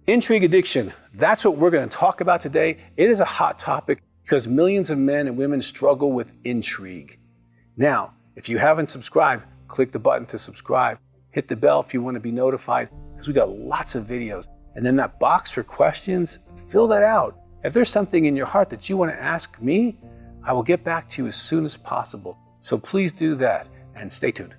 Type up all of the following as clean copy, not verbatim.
Intrigue addiction, that's what we're going to talk about today. It is a hot topic because millions of men and women struggle with intrigue. Now, if you haven't subscribed, click the button to subscribe. Hit the bell if you want to be notified because we got lots of videos. And then that box for questions, fill that out. If there's something in your heart that you want to ask me, I will get back to you as soon as possible. So please do that and stay tuned.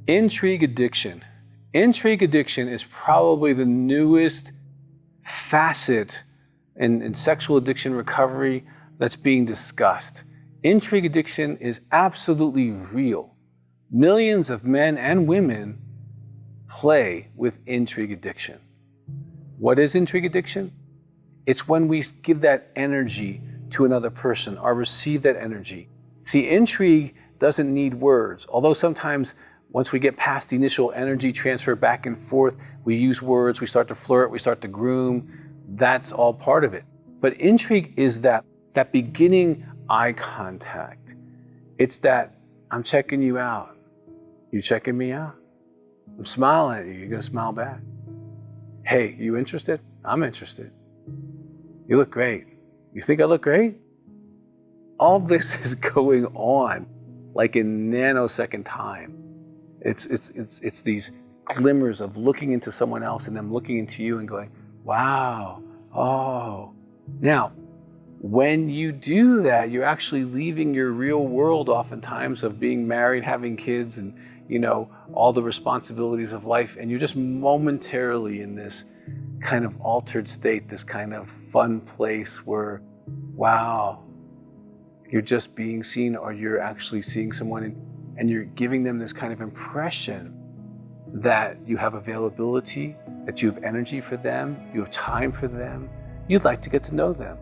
Intrigue addiction. Intrigue addiction is probably the newest facet in sexual addiction recovery that's being discussed. Intrigue addiction is absolutely real. Millions of men and women play with intrigue addiction. What is intrigue addiction? It's when we give that energy to another person or receive that energy. See, intrigue doesn't need words, although sometimes once we get past the initial energy transfer back and forth, we use words, we start to flirt, we start to groom. That's all part of it. But intrigue is that beginning eye contact. It's that I'm checking you out. You checking me out? I'm smiling at you. You're going to smile back. Hey, you interested? I'm interested. You look great. You think I look great? All this is going on like in nanosecond time. It's these glimmers of looking into someone else and them looking into you and going, wow, oh. Now, when you do that, you're actually leaving your real world oftentimes of being married, having kids, and all the responsibilities of life, and you're just momentarily in this kind of altered state, this kind of fun place where, wow, you're just being seen, or you're actually seeing someone and you're giving them this kind of impression that you have availability, that you have energy for them, you have time for them, you'd like to get to know them.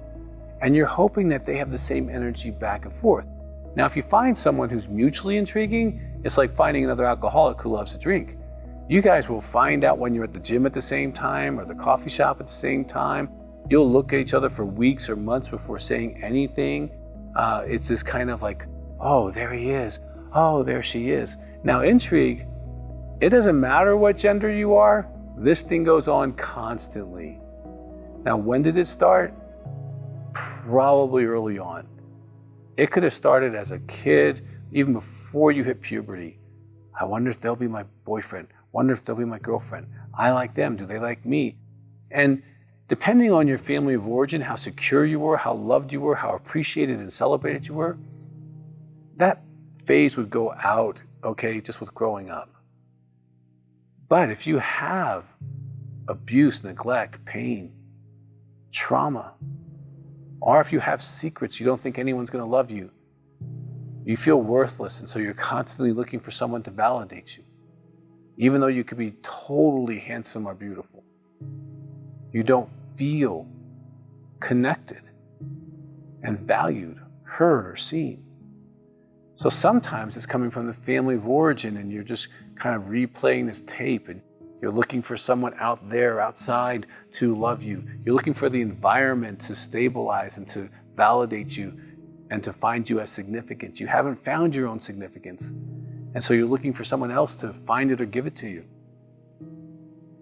And you're hoping that they have the same energy back and forth. Now, if you find someone who's mutually intriguing, it's like finding another alcoholic who loves to drink. You guys will find out when you're at the gym at the same time or the coffee shop at the same time. You'll look at each other for weeks or months before saying anything. It's this kind of like, oh, there he is. Oh, there she is. Now, intrigue, it doesn't matter what gender you are. This thing goes on constantly. Now, when did it start? Probably early on. It could have started as a kid, even before you hit puberty. I wonder if they'll be my boyfriend. Wonder if they'll be my girlfriend. I like them. Do they like me? And depending on your family of origin, how secure you were, how loved you were, how appreciated and celebrated you were, that phase would go out, okay, just with growing up. But if you have abuse, neglect, pain, trauma, or if you have secrets, you don't think anyone's going to love you, you feel worthless, and so you're constantly looking for someone to validate you, even though you could be totally handsome or beautiful. You don't feel connected and valued, heard, or seen. So sometimes it's coming from the family of origin, and you're just kind of replaying this tape, and you're looking for someone out there, outside, to love you. You're looking for the environment to stabilize and to validate you and to find you as significant. You haven't found your own significance, and so you're looking for someone else to find it or give it to you.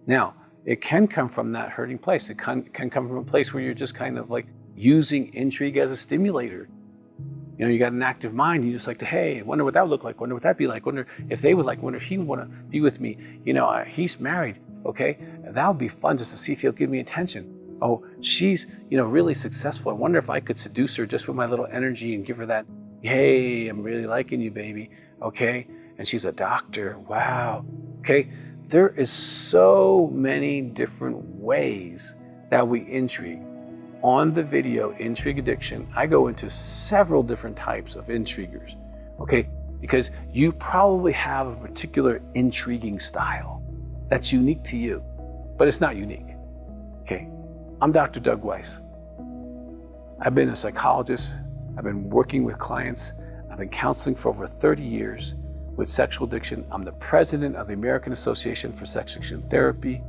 Now, it can come from that hurting place. It can come from a place where you're just kind of like using intrigue as a stimulator. You got an active mind. You just like to, hey, wonder what that would look like. Wonder what that'd be like. Wonder if they would like. Wonder if he would want to be with me. He's married. Okay, that would be fun just to see if he'll give me attention. Oh, she's really successful. I wonder if I could seduce her just with my little energy and give her that, hey, I'm really liking you, baby. Okay, and she's a doctor. Wow. Okay, there is so many different ways that we intrigue. On the video, Intrigue Addiction, I go into several different types of intriguers, okay? Because you probably have a particular intriguing style that's unique to you, but it's not unique, okay? I'm Dr. Doug Weiss. I've been a psychologist. I've been working with clients. I've been counseling for over 30 years with sexual addiction. I'm the president of the American Association for Sex Addiction Therapy.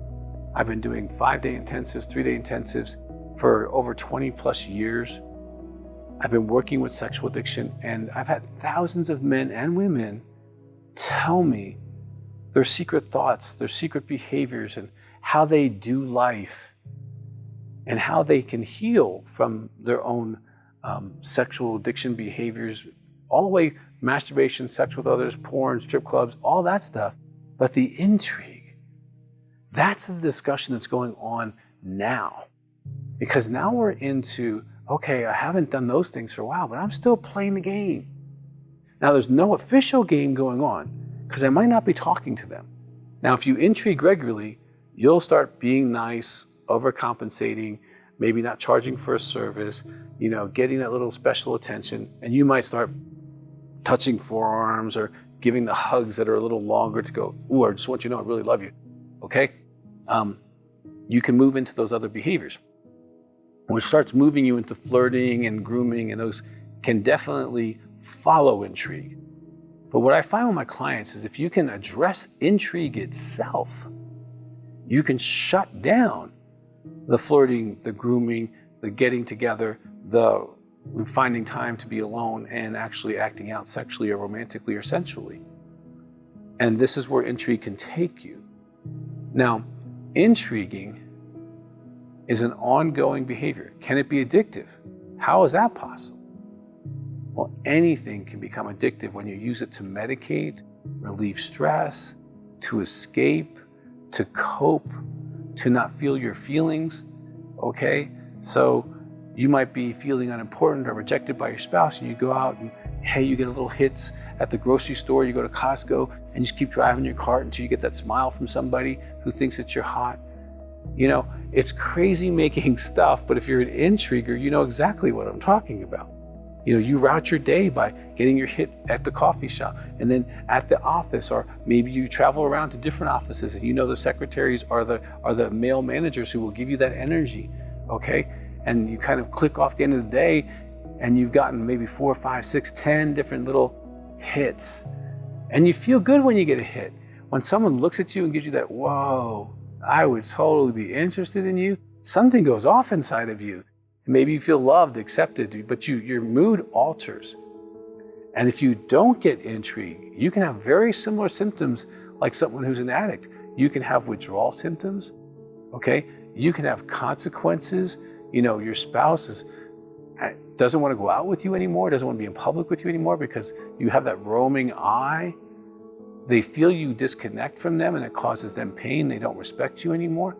I've been doing 5-day intensives, 3-day intensives for over 20 plus years. I've been working with sexual addiction, and I've had thousands of men and women tell me their secret thoughts, their secret behaviors, and how they do life, and how they can heal from their own sexual addiction behaviors, all the way masturbation, sex with others, porn, strip clubs, all that stuff. But the intrigue, that's the discussion that's going on now. Because now we're into, okay, I haven't done those things for a while, but I'm still playing the game. Now there's no official game going on because I might not be talking to them. Now, if you intrigue regularly, you'll start being nice, overcompensating, maybe not charging for a service, getting that little special attention, and you might start touching forearms or giving the hugs that are a little longer to go, ooh, I just want you to know I really love you, okay? You can move into those other behaviors, which starts moving you into flirting and grooming, and those can definitely follow intrigue. But what I find with my clients is if you can address intrigue itself, you can shut down the flirting, the grooming, the getting together, the finding time to be alone and actually acting out sexually or romantically or sensually. And this is where intrigue can take you. Now, intriguing is an ongoing behavior. Can it be addictive? How is that possible? Well, anything can become addictive when you use it to medicate, relieve stress, to escape, to cope, to not feel your feelings, okay? So you might be feeling unimportant or rejected by your spouse, and you go out and, hey, you get a little hits at the grocery store, you go to Costco, and you just keep driving your cart until you get that smile from somebody who thinks that you're hot. It's crazy making stuff, but if you're an intriguer, you know exactly what I'm talking about. You route your day by getting your hit at the coffee shop and then at the office, or maybe you travel around to different offices and the secretaries are the male managers who will give you that energy, okay? And you kind of click off the end of the day and you've gotten maybe 4, 5, 6, 10 different little hits. And you feel good when you get a hit. When someone looks at you and gives you that, whoa, I would totally be interested in you, something goes off inside of you. Maybe you feel loved, accepted, but your mood alters. And if you don't get intrigue, you can have very similar symptoms like someone who's an addict. You can have withdrawal symptoms, okay? You can have consequences. Your spouse doesn't want to go out with you anymore, doesn't want to be in public with you anymore because you have that roaming eye. They feel you disconnect from them and it causes them pain. They don't respect you anymore.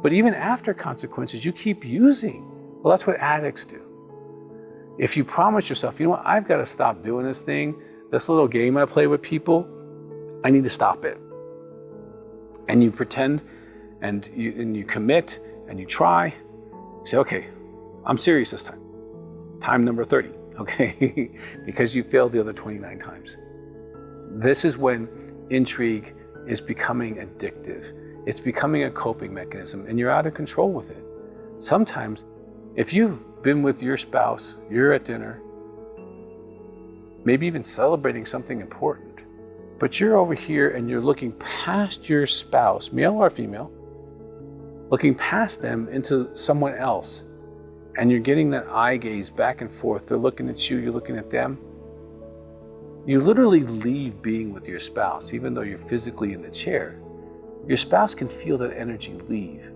But even after consequences, you keep using. Well, that's what addicts do. If you promise yourself, I've got to stop doing this thing, this little game I play with people, I need to stop it. And you pretend and you commit and you try. You say, okay, I'm serious this time. Time number 30, okay? Because you failed the other 29 times. This is when intrigue is becoming addictive. It's becoming a coping mechanism and you're out of control with it. Sometimes, if you've been with your spouse, you're at dinner, maybe even celebrating something important, but you're over here and you're looking past your spouse, male or female, looking past them into someone else, and you're getting that eye gaze back and forth. They're looking at you, you're looking at them. You literally leave being with your spouse, even though you're physically in the chair. Your spouse can feel that energy leave.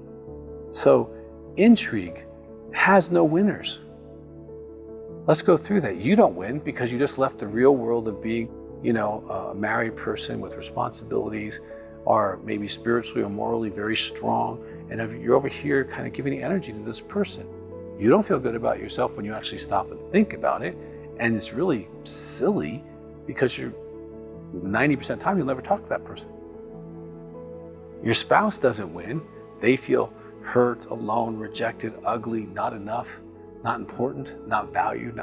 So intrigue has no winners. Let's go through that. You don't win because you just left the real world of being, a married person with responsibilities, or maybe spiritually or morally very strong, and if you're over here kind of giving energy to this person. You don't feel good about yourself when you actually stop and think about it, and it's really silly because you're 90% of the time you'll never talk to that person. Your spouse doesn't win. They feel hurt, alone, rejected, ugly, not enough, not important, not valued,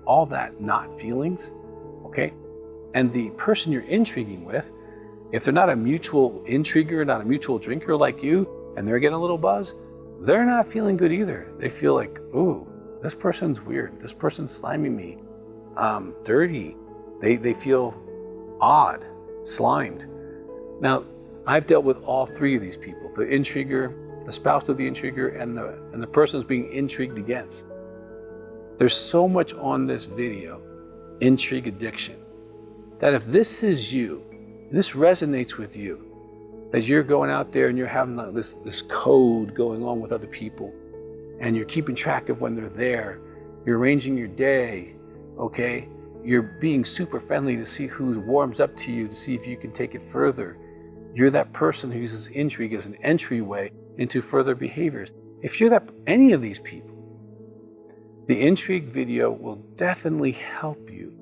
all that not feelings, okay? And the person you're intriguing with, if they're not a mutual intriguer, not a mutual drinker like you, and they're getting a little buzz, they're not feeling good either. They feel like, ooh, this person's weird. This person's sliming me, dirty. They feel odd, slimed. Now, I've dealt with all three of these people, the intriguer, the spouse of the intriguer, and the person who's being intrigued against. There's so much on this video, intrigue addiction, that if this is you, this resonates with you, that you're going out there and you're having this code going on with other people, and you're keeping track of when they're there, you're arranging your day, okay? You're being super friendly to see who warms up to you, to see if you can take it further. You're that person who uses intrigue as an entryway into further behaviors. If you're any of these people, the intrigue video will definitely help you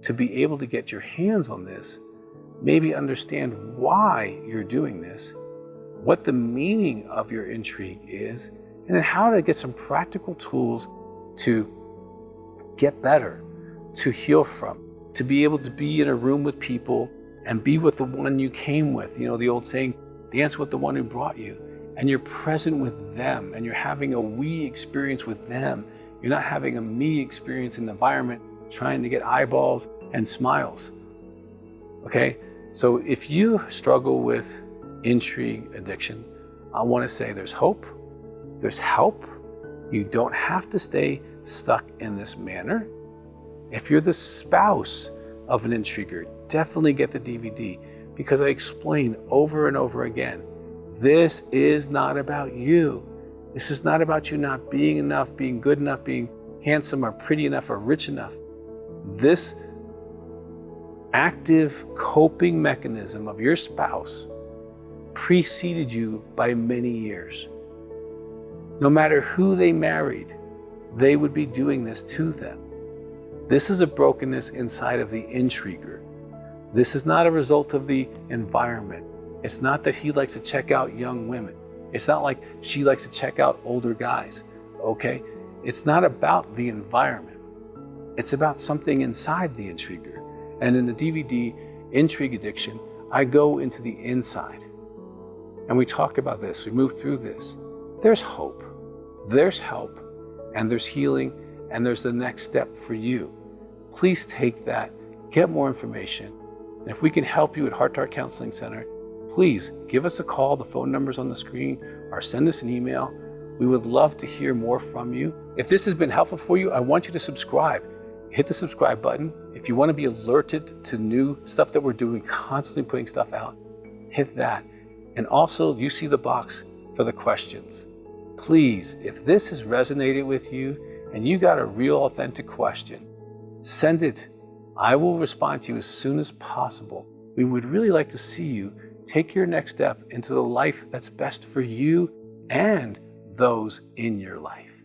to be able to get your hands on this, maybe understand why you're doing this, what the meaning of your intrigue is, and then how to get some practical tools to get better, to heal from, to be able to be in a room with people and be with the one you came with. You know, the old saying, dance with the one who brought you. And you're present with them, and you're having a we experience with them. You're not having a me experience in the environment, trying to get eyeballs and smiles. Okay? So if you struggle with intrigue addiction, I want to say there's hope, there's help. You don't have to stay stuck in this manner. If you're the spouse of an intriguer, definitely get the DVD, because I explain over and over again, this is not about you. This is not about you not being enough, being good enough, being handsome or pretty enough or rich enough. This active coping mechanism of your spouse preceded you by many years. No matter who they married, they would be doing this to them. This is a brokenness inside of the intriguer. This is not a result of the environment. It's not that he likes to check out young women. It's not like she likes to check out older guys, okay? It's not about the environment. It's about something inside the intriguer. And in the DVD, Intrigue Addiction, I go into the inside. And we talk about this, we move through this. There's hope, there's help, and there's healing, and there's the next step for you. Please take that, get more information. And if we can help you at Heart to Heart Counseling Center, please give us a call. The phone number's on the screen, or send us an email. We would love to hear more from you. If this has been helpful for you, I want you to subscribe. Hit the subscribe button. If you want to be alerted to new stuff that we're doing, constantly putting stuff out, hit that. And also, you see the box for the questions. Please, if this has resonated with you and you got a real authentic question, send it. I will respond to you as soon as possible. We would really like to see you take your next step into the life that's best for you and those in your life.